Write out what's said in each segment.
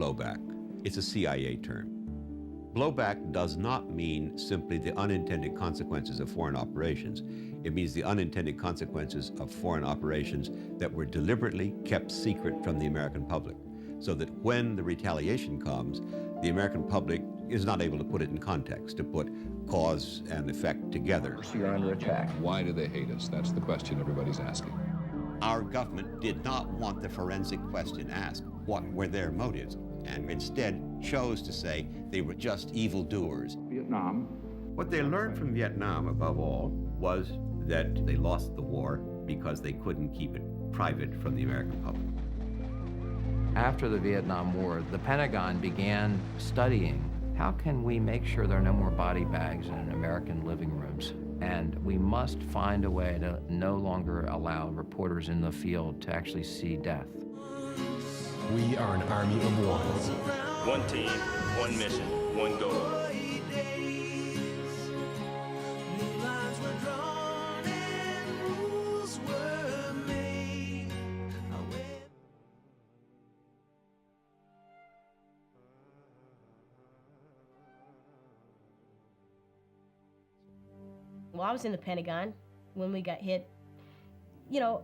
blowback. It's a CIA term. Blowback does not mean simply the unintended consequences of foreign operations. It means the unintended consequences of foreign operations that were deliberately kept secret from the American public, so that when the retaliation comes, the American public is not able to put it in context, to put cause and effect together. You're under attack. Why do they hate us? That's the question everybody's asking. Our government did not want the forensic question asked, what were their motives? And instead chose to say they were just evildoers. Vietnam. What they learned from Vietnam, above all, was that they lost the war because they couldn't keep it private from the American public. After the Vietnam War, the Pentagon began studying how can we make sure there are no more body bags in American living rooms. And we must find a way to no longer allow reporters in the field to actually see death. We are an army of one. One team, one mission, one goal. Well, I was in the Pentagon when we got hit. You know,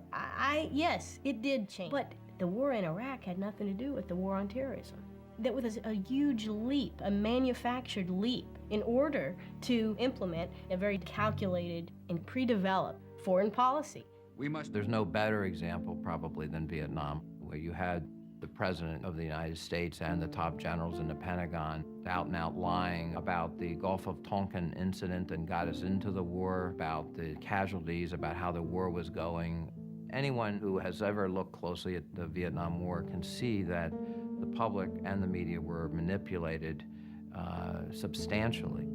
yes, it did change. But the war in Iraq had nothing to do with the war on terrorism. That was a huge leap, a manufactured leap, in order to implement a very calculated and pre-developed foreign policy. There's no better example probably than Vietnam, where you had the President of the United States and the top generals in the Pentagon out and out lying about the Gulf of Tonkin incident that got us into the war, about the casualties, about how the war was going. Anyone who has ever looked closely at the Vietnam War can see that the public and the media were manipulated substantially.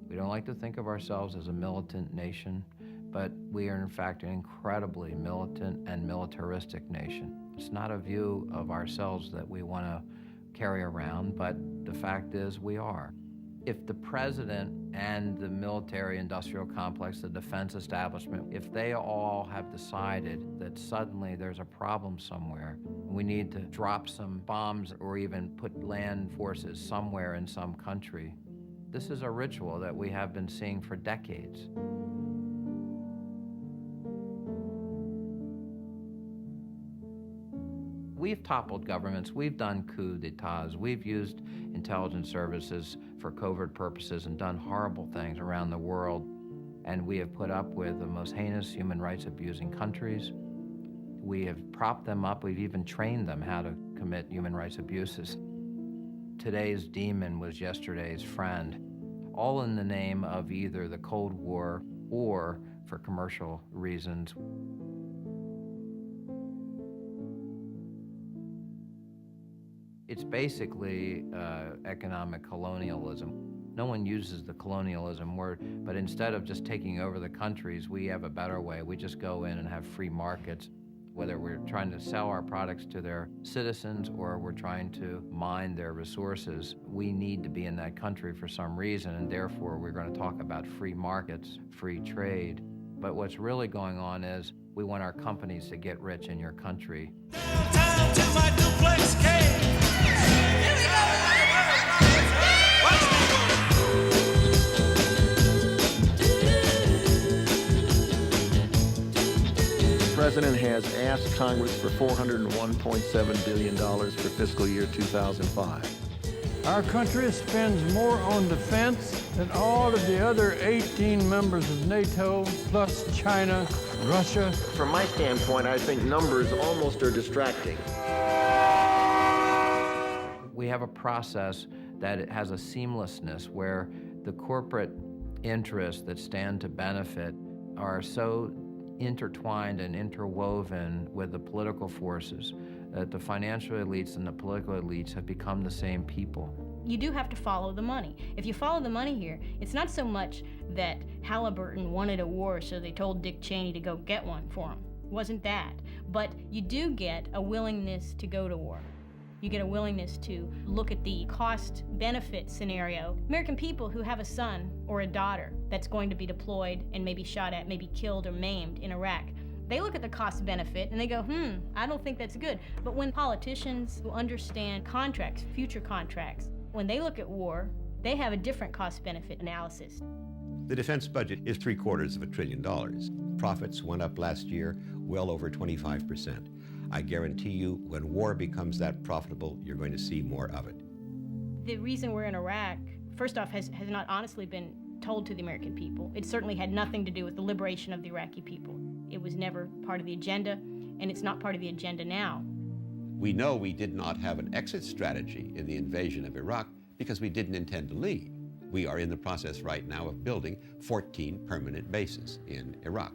We don't like to think of ourselves as a militant nation, but we are in fact an incredibly militant and militaristic nation. It's not a view of ourselves that we want to carry around, but the fact is we are. If the president and the military-industrial complex, the defense establishment, if they all have decided that suddenly there's a problem somewhere, we need to drop some bombs or even put land forces somewhere in some country, this is a ritual that we have been seeing for decades. We've toppled governments, we've done coups d'etats, we've used intelligence services for covert purposes and done horrible things around the world, and we have put up with the most heinous human rights abusing countries. We have propped them up, we've even trained them how to commit human rights abuses. Today's demon was yesterday's friend, all in the name of either the Cold War or for commercial reasons. It's basically economic colonialism. No one uses the colonialism word, but instead of just taking over the countries, we have a better way. We just go in and have free markets. Whether we're trying to sell our products to their citizens or we're trying to mine their resources, we need to be in that country for some reason, and therefore we're going to talk about free markets, free trade. But what's really going on is we want our companies to get rich in your country. Downtown to my duplex cave. The President has asked Congress for $401.7 billion for fiscal year 2005. Our country spends more on defense than all of the other 18 members of NATO, plus China, Russia. From my standpoint, I think numbers almost are distracting. We have a process that it has a seamlessness where the corporate interests that stand to benefit are so intertwined and interwoven with the political forces that the financial elites and the political elites have become the same people. You do have to follow the money. If you follow the money here, it's not so much that Halliburton wanted a war, so they told Dick Cheney to go get one for him. It wasn't that. But you do get a willingness to go to war. You get a willingness to look at the cost-benefit scenario. American people who have a son or a daughter that's going to be deployed and maybe shot at, maybe killed or maimed in Iraq, They look at the cost benefit and they go, I don't think that's good. But when politicians who understand contracts, future contracts, when they look at war, they have a different cost benefit analysis. The defense budget is $750 billion. Profits went up last year well over 25%. I guarantee you, when war becomes that profitable, you're going to see more of it. The reason we're in Iraq, first off, has not honestly been told to the American people. It certainly had nothing to do with the liberation of the Iraqi people. It was never part of the agenda, and it's not part of the agenda now. We know we did not have an exit strategy in the invasion of Iraq because we didn't intend to leave. We are in the process right now of building 14 permanent bases in Iraq.